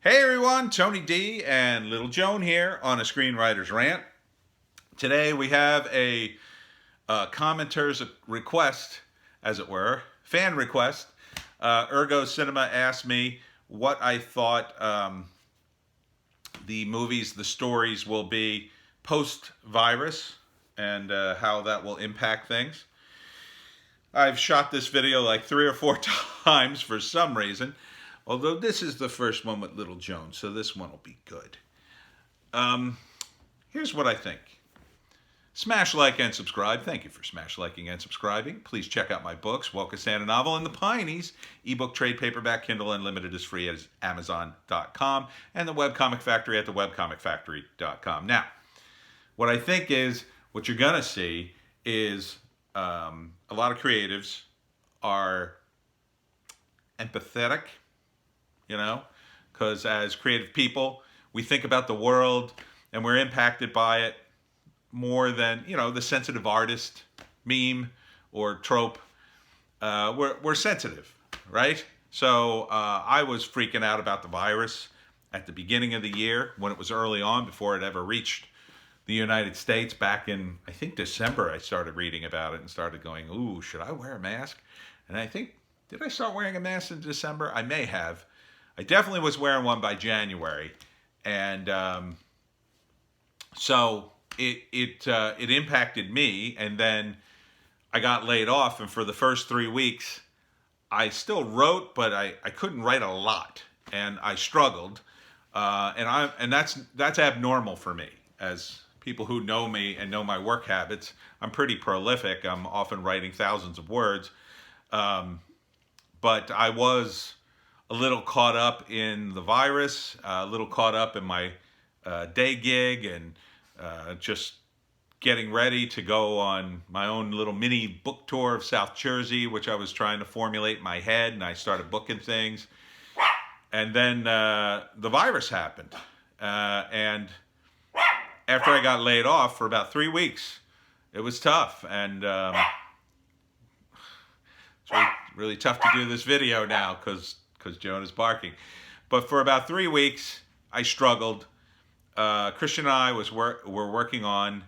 Hey everyone, Tony D and Little Joan here on a Screenwriter's Rant. Today we have a commenter's request, as it were, fan request. Ergocinema asked me what I thought the stories will be post-virus and how that will impact things. I've shot this video like 3 or 4 times for some reason, although this is the first one with Little Joan, so this one will be good. Here's what I think. Smash like and subscribe. Thank you for smash liking and subscribing. Please check out my books, Wokastand Novel and The Pineys. Ebook, trade, paperback, Kindle Unlimited is free at Amazon.com and the Webcomic Factory at thewebcomicfactory.com. Now, what I think is, what you're going to see is a lot of creatives are empathetic, because as creative people, we think about the world and we're impacted by it more than, the sensitive artist meme or trope. We're sensitive, right? So I was freaking out about the virus at the beginning of the year when it was early on, before it ever reached the United States. Back in, I think, December, I started reading about it and started going, ooh, should I wear a mask? And I think, did I start wearing a mask in December? I may have. I definitely was wearing one by January. And so it impacted me. And then I got laid off. And for the first 3 weeks, I still wrote, but I couldn't write a lot. And I struggled. And that's abnormal for me. As people who know me and know my work habits, I'm pretty prolific. I'm often writing thousands of words. But I was a little caught up in the virus, a little caught up in my day gig, and just getting ready to go on my own little mini book tour of South Jersey, which I was trying to formulate in my head, and I started booking things. And then the virus happened. And after I got laid off for about 3 weeks, it was tough. And it's really tough to do this video now because Joan is barking. But for about 3 weeks, I struggled. Christian and I were working on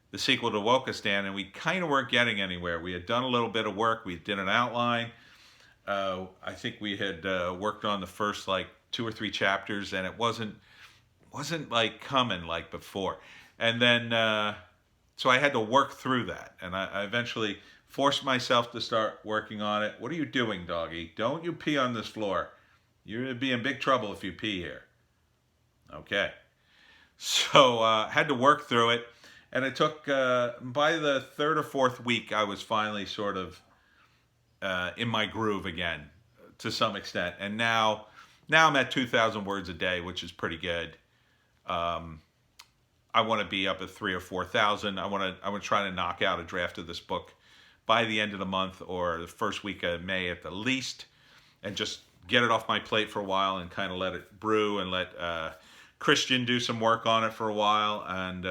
the sequel to Wokastand, and we kind of weren't getting anywhere. We had done a little bit of work. We did an outline. I think we had worked on the first like 2 or 3 chapters, and it wasn't like coming like before. And then so I had to work through that, and I eventually forced myself to start working on it. What are you doing, doggy? Don't you pee on this floor. You're going to be in big trouble if you pee here. Okay. So had to work through it, and it took, by the 3rd or 4th week, I was finally sort of in my groove again, to some extent. And now I'm at 2,000 words a day, which is pretty good. I want to be up at 3,000 or 4,000. I want to try to knock out a draft of this book by the end of the month or the first week of May at the least, and just get it off my plate for a while and kind of let it brew and let Christian do some work on it for a while. And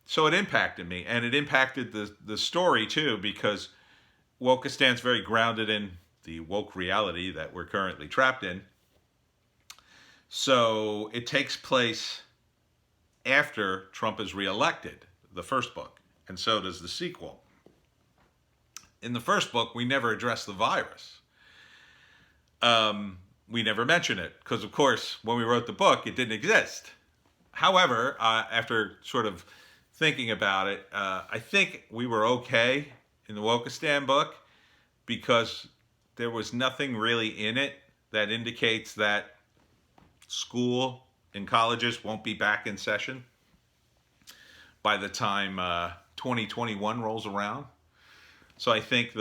so it impacted me, and it impacted the story too, because Wokastand's very grounded in the woke reality that we're currently trapped in. So it takes place after Trump is reelected, the first book, and so does the sequel. In the first book, we never address the virus. We never mention it, because of course, when we wrote the book, it didn't exist. However, after sort of thinking about it, I think we were okay in the Wokastand book, because there was nothing really in it that indicates that school and colleges won't be back in session by the time 2021 rolls around. So I think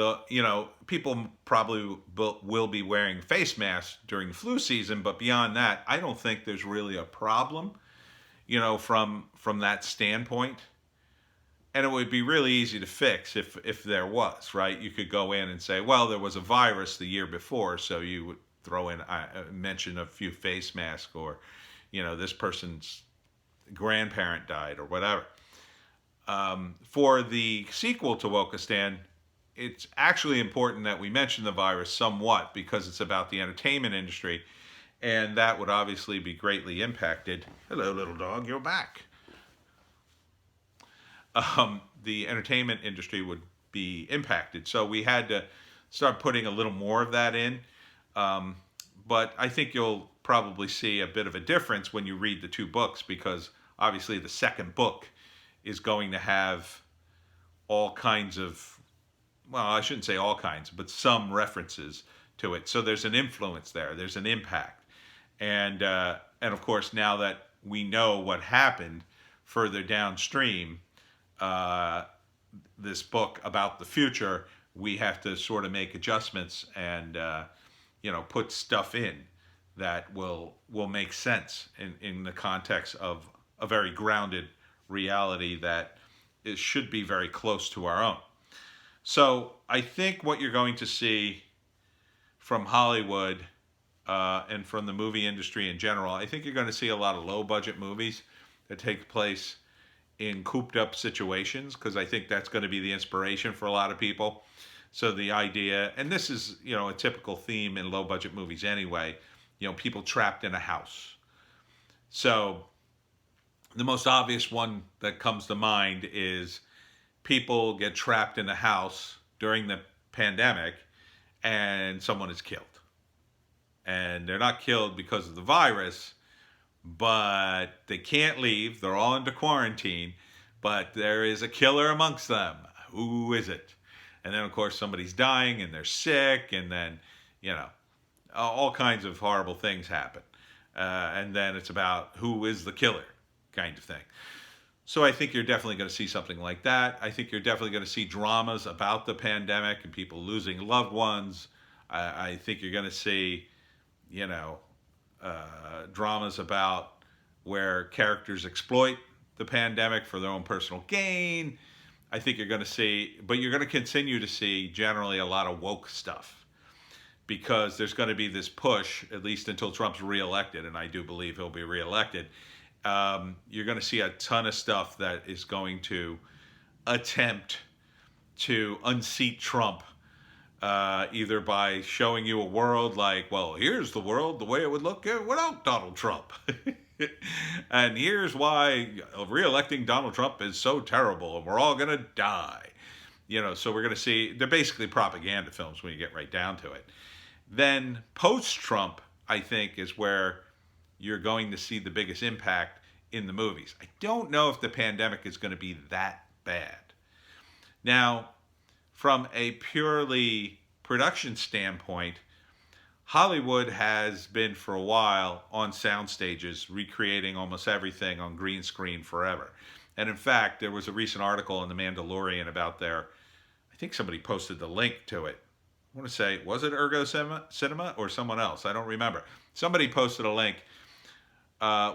people probably will be wearing face masks during the flu season, but beyond that, I don't think there's really a problem, from that standpoint. And it would be really easy to fix if there was, right? You could go in and say, well, there was a virus the year before, so you would throw in, mention a few face masks, or, this person's grandparent died or whatever. For the sequel to Wokastand, it's actually important that we mention the virus somewhat because it's about the entertainment industry, and that would obviously be greatly impacted. Hello, little dog, you're back. The entertainment industry would be impacted. So we had to start putting a little more of that in. But I think you'll probably see a bit of a difference when you read the two books, because obviously the second book is going to have all kinds of, well, I shouldn't say all kinds, but some references to it. So there's an influence there. There's an impact. And of course, now that we know what happened further downstream, this book about the future, we have to sort of make adjustments and put stuff in that will make sense in the context of a very grounded reality that should be very close to our own. So I think what you're going to see from Hollywood and from the movie industry in general, I think you're going to see a lot of low budget movies that take place in cooped up situations, because I think that's going to be the inspiration for a lot of people. So the idea, and this is, a typical theme in low budget movies anyway, people trapped in a house. So the most obvious one that comes to mind is people get trapped in a house during the pandemic and someone is killed. And they're not killed because of the virus, but they can't leave. They're all under quarantine, but there is a killer amongst them. Who is it? And then, of course, somebody's dying and they're sick, and then, all kinds of horrible things happen. And then it's about who is the killer kind of thing. So I think you're definitely going to see something like that. I think you're definitely going to see dramas about the pandemic and people losing loved ones. I think you're going to see, dramas about where characters exploit the pandemic for their own personal gain. I think you're going to see, but you're going to continue to see generally a lot of woke stuff, because there's going to be this push, at least until Trump's reelected, and I do believe he'll be reelected. You're going to see a ton of stuff that is going to attempt to unseat Trump, either by showing you a world like, well, here's the world the way it would look without Donald Trump. And here's why re-electing Donald Trump is so terrible and we're all going to die. So we're going to see, they're basically propaganda films when you get right down to it. Then post-Trump, I think, is where you're going to see the biggest impact in the movies. I don't know if the pandemic is going to be that bad. Now, from a purely production standpoint, Hollywood has been for a while on sound stages recreating almost everything on green screen forever. And in fact, there was a recent article in The Mandalorian about I think somebody posted the link to it. I want to say, was it Ergocinema or someone else? I don't remember. Somebody posted a link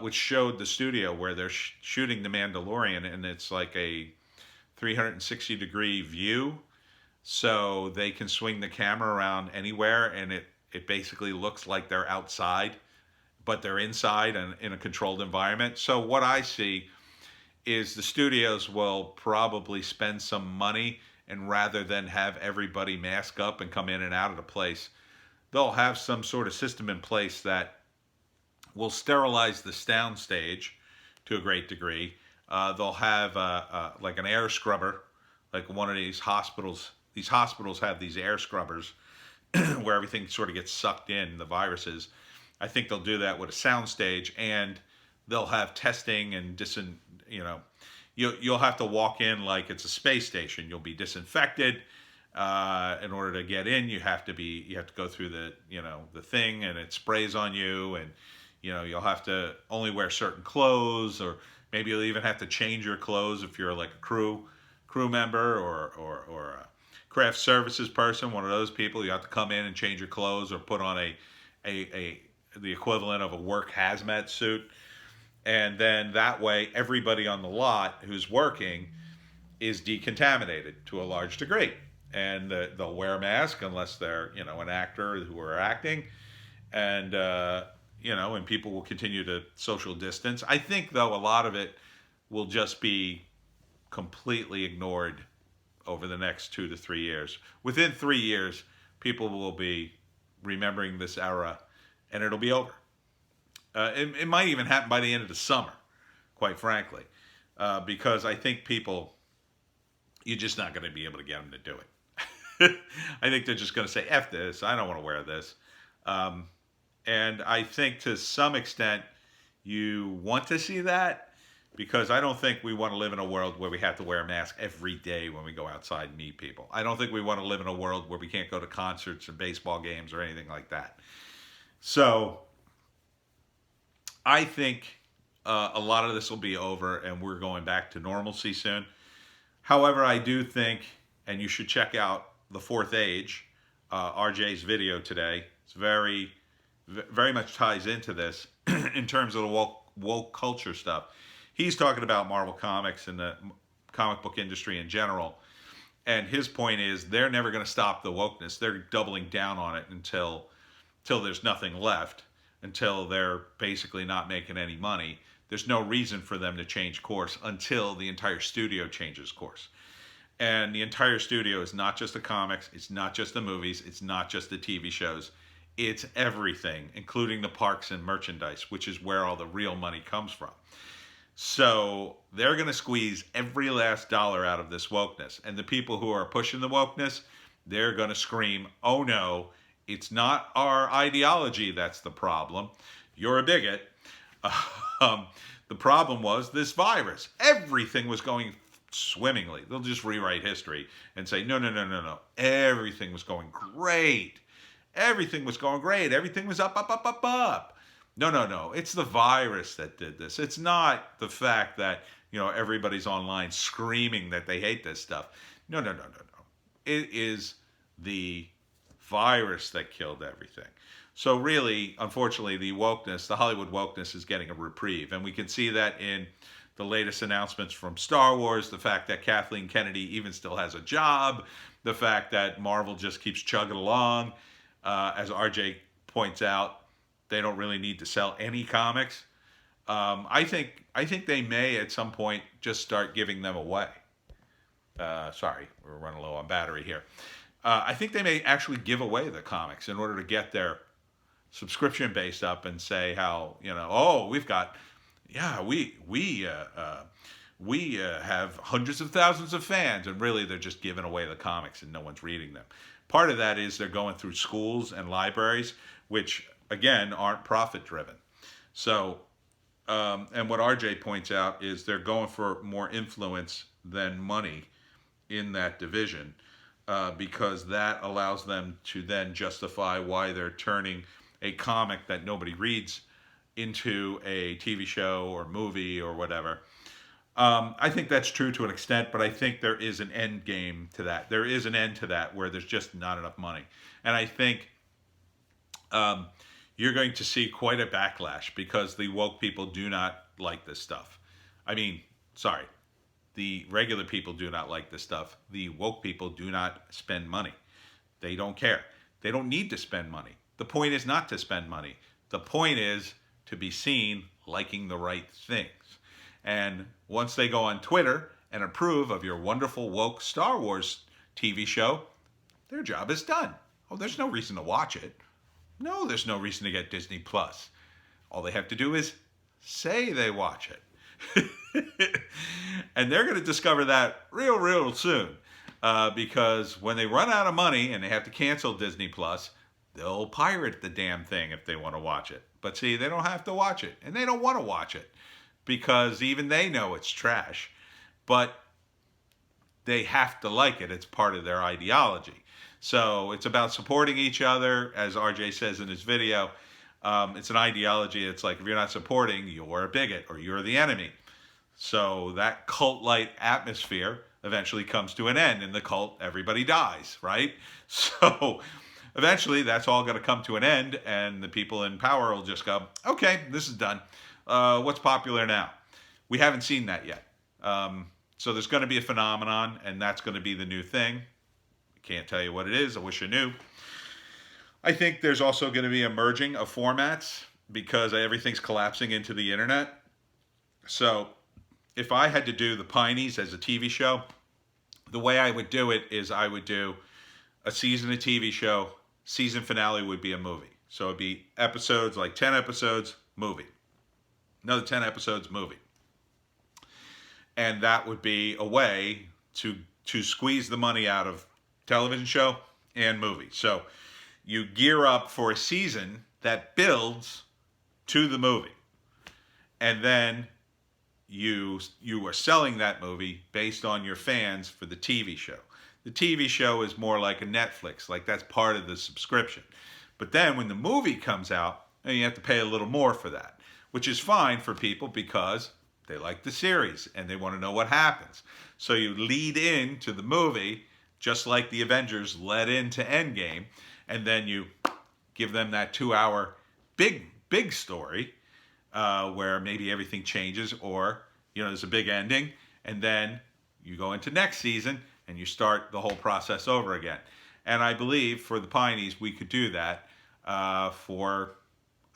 which showed the studio where they're shooting The Mandalorian, and it's like a 360-degree view. So they can swing the camera around anywhere, and it basically looks like they're outside, but they're inside and in a controlled environment. So what I see is the studios will probably spend some money, and rather than have everybody mask up and come in and out of the place, they'll have some sort of system in place that will sterilize the sound stage to a great degree. They'll have like an air scrubber, like one of these hospitals. These hospitals have these air scrubbers where everything sort of gets sucked in, the viruses. I think they'll do that with a soundstage, and they'll have testing and you'll have to walk in like it's a space station. You'll be disinfected. In order to get in, you have to go through the thing, and it sprays on you, and you'll have to only wear certain clothes, or maybe you'll even have to change your clothes if you're like a crew member or a craft services person, one of those people. You have to come in and change your clothes or put on the equivalent of a work hazmat suit. And then that way, everybody on the lot who's working is decontaminated to a large degree. And they'll wear a mask unless they're, an actor who are acting. And, and people will continue to social distance. I think, though, a lot of it will just be completely ignored over the next 2 to 3 years. Within 3 years, people will be remembering this era, and it'll be over. It might even happen by the end of the summer, quite frankly, because I think people, you're just not going to be able to get them to do it. I think they're just going to say, F this, I don't want to wear this. And I think to some extent you want to see that, because I don't think we want to live in a world where we have to wear a mask every day when we go outside and meet people. I don't think we want to live in a world where we can't go to concerts or baseball games or anything like that. So I think a lot of this will be over and we're going back to normalcy soon. However, I do think, and you should check out The Fourth Age, RJ's video today. It's very much ties into this in terms of the woke culture stuff. He's talking about Marvel Comics and the comic book industry in general. And his point is they're never going to stop the wokeness. They're doubling down on it until there's nothing left, until they're basically not making any money. There's no reason for them to change course until the entire studio changes course. And the entire studio is not just the comics, it's not just the movies, it's not just the TV shows. It's everything, including the parks and merchandise, which is where all the real money comes from. So they're going to squeeze every last dollar out of this wokeness. And the people who are pushing the wokeness, they're going to scream, oh no, it's not our ideology that's the problem. You're a bigot. The problem was this virus. Everything was going swimmingly. They'll just rewrite history and say, no. Everything was going great. Everything was going great. Everything was up. No. It's the virus that did this. It's not the fact that, everybody's online screaming that they hate this stuff. No. It is the virus that killed everything. So really, unfortunately, the Hollywood wokeness is getting a reprieve. And we can see that in the latest announcements from Star Wars, the fact that Kathleen Kennedy even still has a job, the fact that Marvel just keeps chugging along. As RJ points out, they don't really need to sell any comics. I think they may at some point just start giving them away. Sorry, we're running low on battery here. I think they may actually give away the comics in order to get their subscription base up and say how, we've got, we have hundreds of thousands of fans, and really they're just giving away the comics and no one's reading them. Part of that is they're going through schools and libraries, which again aren't profit driven. So, and what RJ points out is they're going for more influence than money in that division, because that allows them to then justify why they're turning a comic that nobody reads into a TV show or movie or whatever. I think that's true to an extent, but I think there is an end game to that. There is an end to that where there's just not enough money. And I think you're going to see quite a backlash because the woke people do not like this stuff. The regular people do not like this stuff. The woke people do not spend money. They don't care. They don't need to spend money. The point is not to spend money. The point is to be seen liking the right things. And once they go on Twitter and approve of your wonderful woke Star Wars TV show, their job is done. Oh, there's no reason to watch it. No, there's no reason to get Disney Plus. All they have to do is say they watch it. And they're going to discover that real soon. Because when they run out of money and they have to cancel Disney Plus, they'll pirate the damn thing if they want to watch it. But see, they don't have to watch it. And they don't want to watch it. Because even they know it's trash. But they have to like it. It's part of their ideology. So it's about supporting each other, as RJ says in his video. It's an ideology. It's like if you're not supporting, you're a bigot or you're the enemy. So that cult-like atmosphere eventually comes to an end. In the cult, everybody dies, right? So eventually that's all going to come to an end, and the people in power will just go, okay, this is done. What's popular now? We haven't seen that yet. So there's going to be a phenomenon, and that's going to be the new thing. Can't tell you what it is. I wish I knew. I think there's also going to be a merging of formats because everything's collapsing into the internet. So if I had to do The Pineys as a TV show, The way I would do it is I would do a season of TV show, season finale would be a movie. So it'd be episodes, like 10 episodes, movie. Another 10 episodes, movie. And that would be a way to squeeze the money out of television show and movie. So you gear up for a season that builds to the movie. And then you are selling that movie based on your fans for the TV show. The TV show is more like a Netflix, like that's part of the subscription. But then when the movie comes out, then you have to pay a little more for that, which is fine for people because they like the series and they want to know what happens. So you lead into the movie just like the Avengers led into Endgame, and then you give them that 2-hour big story where maybe everything changes, or there's a big ending, and then you go into next season and you start the whole process over again. And I believe for the Pineys we could do that for,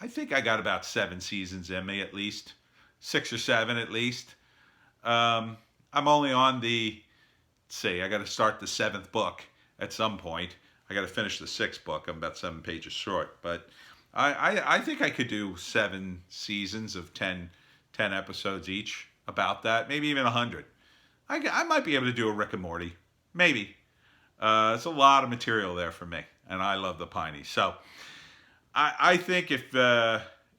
I think I got about 7 seasons in me, at least 6 or 7 at least. I'm only on I got to start the 7th book at some point. I got to finish the 6th book. I'm about 7 pages short, but I think I could do 7 seasons of 10 episodes each, about that, maybe even 100. I might be able to do a Rick and Morty, maybe. It's a lot of material there for me, and I love the Pineys. So I think if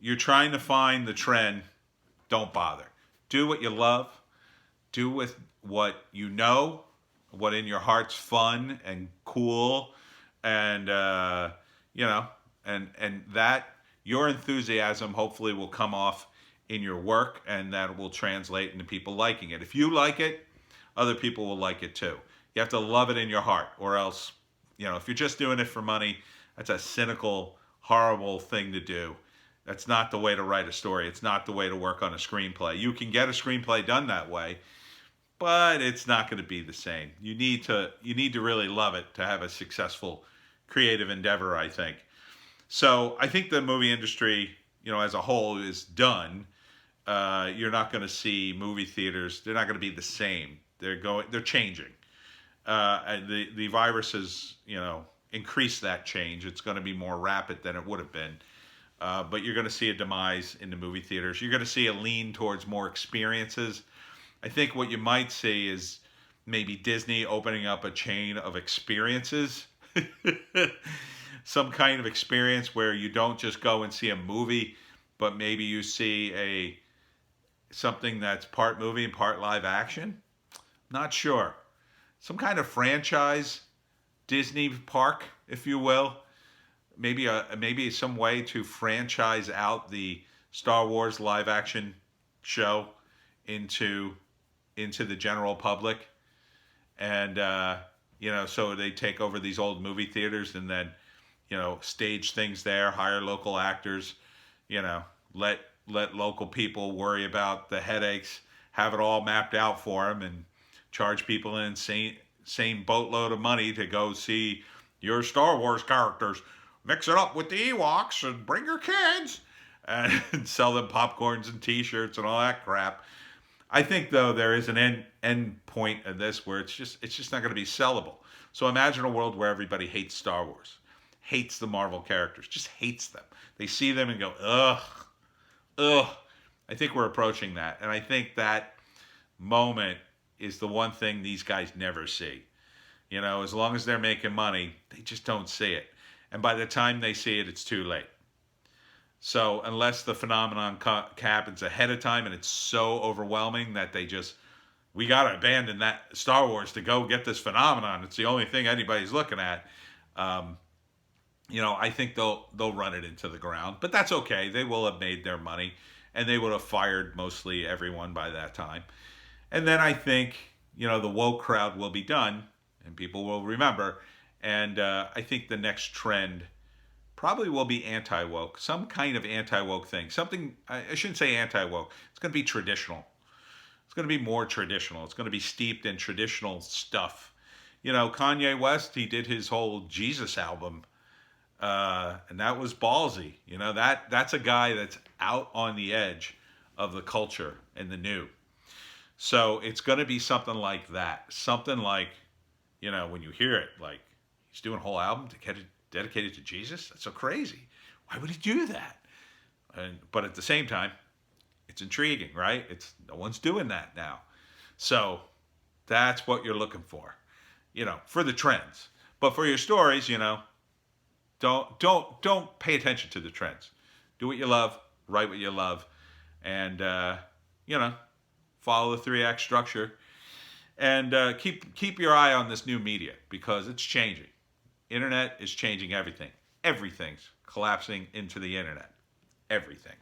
you're trying to find the trend, don't bother. Do what you love. Do with what you know, what in your heart's fun and cool, and and that your enthusiasm hopefully will come off in your work, and that will translate into people liking it. If you like it, other people will like it too. You have to love it in your heart, or else, if you're just doing it for money, that's a cynical, horrible thing to do. That's not the way to write a story. It's not the way to work on a screenplay. You can get a screenplay done that way, but it's not going to be the same. You need to really love it to have a successful creative endeavor, I think. So I think the movie industry, as a whole, is done. You're not going to see movie theaters. They're not going to be the same. They're changing. And the virus has, increased that change. It's going to be more rapid than it would have been. But you're going to see a demise in the movie theaters. You're going to see a lean towards more experiences. I think what you might see is maybe Disney opening up a chain of experiences. Some kind of experience where you don't just go and see a movie, but maybe you see something that's part movie and part live action. Not sure. Some kind of franchise, Disney park, if you will. Maybe some way to franchise out the Star Wars live action show into the general public, and so they take over these old movie theaters and then stage things there, hire local actors, let local people worry about the headaches, have it all mapped out for them, and charge people an insane boatload of money to go see your Star Wars characters. Mix it up with the Ewoks and bring your kids, and sell them popcorns and T-shirts and all that crap. I think, though, there is an end point of this where it's just not going to be sellable. So imagine a world where everybody hates Star Wars, hates the Marvel characters, just hates them. They see them and go, ugh. I think we're approaching that, and I think that moment is the one thing these guys never see. As long as they're making money, they just don't see it. And by the time they see it, it's too late. So unless the phenomenon happens ahead of time and it's so overwhelming that we got to abandon that Star Wars to go get this phenomenon, it's the only thing anybody's looking at, I think they'll run it into the ground. But that's okay. They will have made their money, and they would have fired mostly everyone by that time. And then I think, the woke crowd will be done, and people will remember. And I think the next trend probably will be anti-woke, some kind of anti-woke thing. Something, I shouldn't say anti-woke, it's going to be traditional. It's going to be more traditional. It's going to be steeped in traditional stuff. Kanye West, he did his whole Jesus album, and that was ballsy. That's a guy that's out on the edge of the culture and the new. So it's going to be something like that. Something like You know, when you hear it, like, he's doing a whole album dedicated to Jesus? That's so crazy. Why would he do that? But at the same time, it's intriguing, right? No one's doing that now. So that's what you're looking for, you know, for the trends. But for your stories, you know, don't pay attention to the trends. Do what you love, write what you love, and you know, follow the 3-act structure, and keep your eye on this new media because it's changing. Internet is changing everything. Everything's collapsing into the internet. Everything.